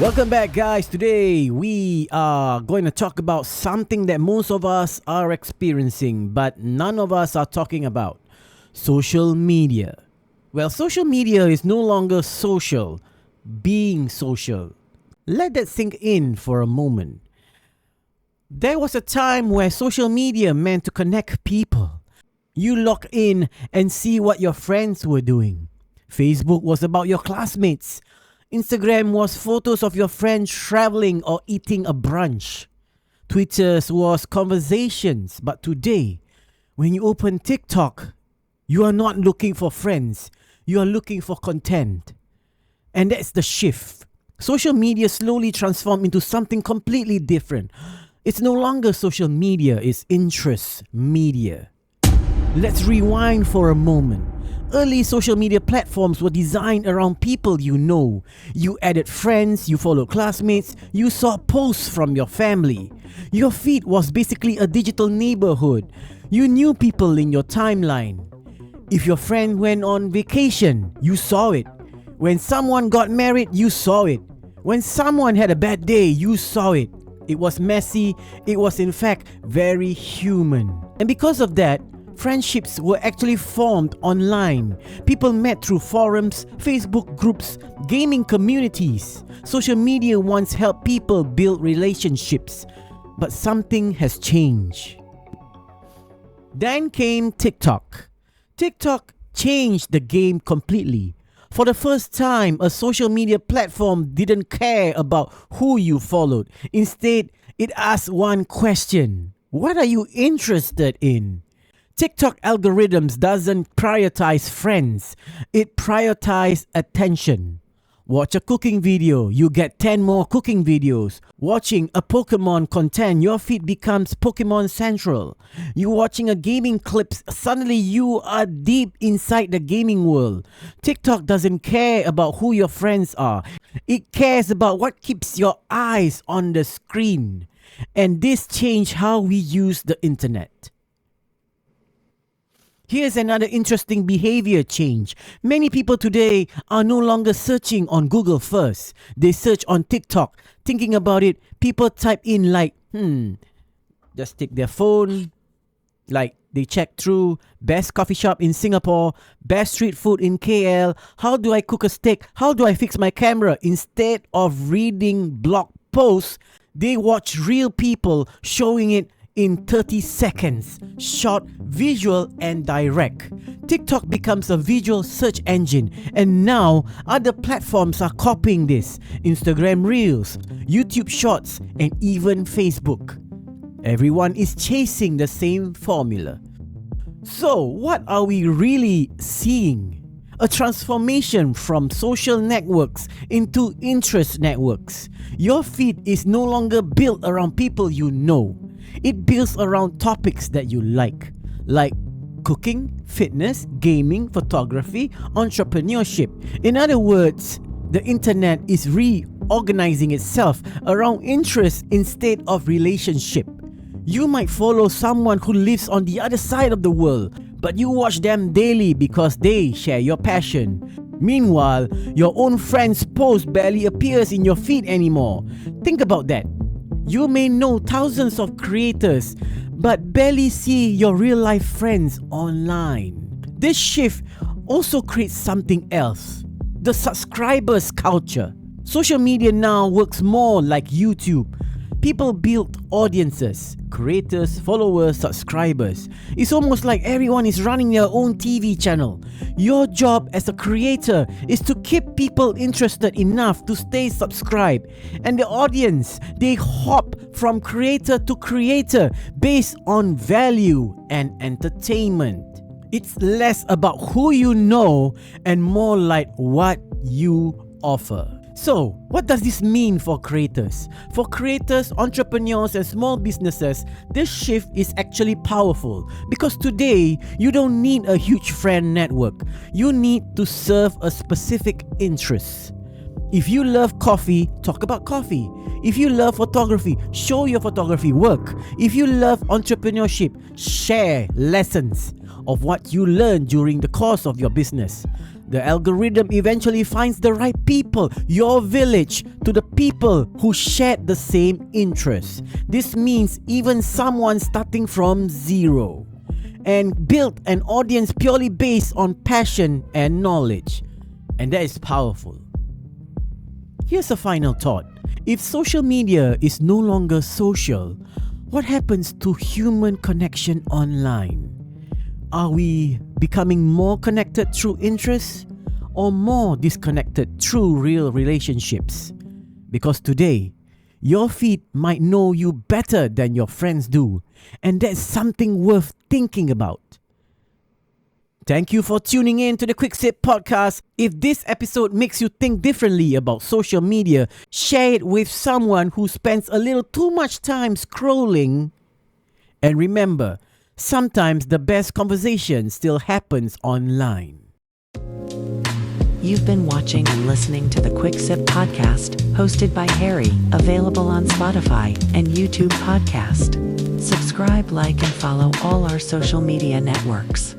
Welcome back, guys. Today we are going to talk about something that most of us are experiencing, but none of us are talking about: social media. Well, social media is no longer social, being social. Let that sink in for a moment. There was a time where social media meant to connect people. You log in and see what your friends were doing. Facebook was about your classmates. Instagram was photos of your friends traveling or eating a brunch. Twitter was conversations. But today, when you open TikTok, you are not looking for friends. You are looking for content. And that's the shift. Social media slowly transformed into something completely different. It's no longer social media, it's interest media. Let's rewind for a moment. Early social media platforms were designed around people you know. You added friends, you followed classmates, you saw posts from your family. Your feed was basically a digital neighborhood. You knew people in your timeline. If your friend went on vacation, you saw it. When someone got married, you saw it. When someone had a bad day, you saw it. It was messy. It was in fact very human. And because of that, friendships were actually formed online. People met through forums, Facebook groups, gaming communities. Social media once helped people build relationships, but something has changed. Then came TikTok. TikTok changed the game completely. For the first time, a social media platform didn't care about who you followed. Instead, it asked one question: what are you interested in? TikTok algorithms doesn't prioritize friends, it prioritizes attention. Watch a cooking video, you get 10 more cooking videos. Watching a Pokemon content, your feed becomes Pokemon Central. You watching a gaming clip, suddenly you are deep inside the gaming world. TikTok doesn't care about who your friends are. It cares about what keeps your eyes on the screen. And this changed how we use the internet. Here's another interesting behavior change. Many people today are no longer searching on Google first. They search on TikTok. Thinking about it, people type in like, just take their phone, like they check through best coffee shop in Singapore, best street food in KL, how do I cook a steak, how do I fix my camera. Instead of reading blog posts, they watch real people showing it in 30 seconds, short, visual, and direct. TikTok becomes a visual search engine, and now other platforms are copying this. Instagram Reels, YouTube Shorts, and even Facebook. Everyone is chasing the same formula. So, what are we really seeing? A transformation from social networks into interest networks. Your feed is no longer built around people you know. It builds around topics that you like cooking, fitness, gaming, photography, entrepreneurship. In other words, the internet is reorganizing itself around interest instead of relationship. You might follow someone who lives on the other side of the world, but you watch them daily because they share your passion. Meanwhile, your own friend's post barely appears in your feed anymore. Think about that. You may know thousands of creators, but barely see your real-life friends online. This shift also creates something else: the subscribers culture. Social media now works more like YouTube. People build audiences, creators, followers, subscribers. It's almost like everyone is running their own TV channel. Your job as a creator is to keep people interested enough to stay subscribed. And the audience, they hop from creator to creator based on value and entertainment. It's less about who you know and more like what you offer. So, what does this mean for creators? For creators, entrepreneurs, and small businesses, this shift is actually powerful because today, you don't need a huge friend network. You need to serve a specific interest. If you love coffee, talk about coffee. If you love photography, show your photography work. If you love entrepreneurship, share lessons of what you learned during the course of your business. The algorithm eventually finds the right people, your village, to the people who shared the same interests. This means even someone starting from zero and built an audience purely based on passion and knowledge. And that is powerful. Here's a final thought. If social media is no longer social, what happens to human connection online? Are we becoming more connected through interests or more disconnected through real relationships? Because today, your feed might know you better than your friends do, and that's something worth thinking about. Thank you for tuning in to the Quick Sip Podcast. If this episode makes you think differently about social media, share it with someone who spends a little too much time scrolling. And remember, sometimes the best conversation still happens online. You've been watching and listening to the Quick Sip Podcast, hosted by Harry, available on Spotify and YouTube Podcast. Subscribe, like, and follow all our social media networks.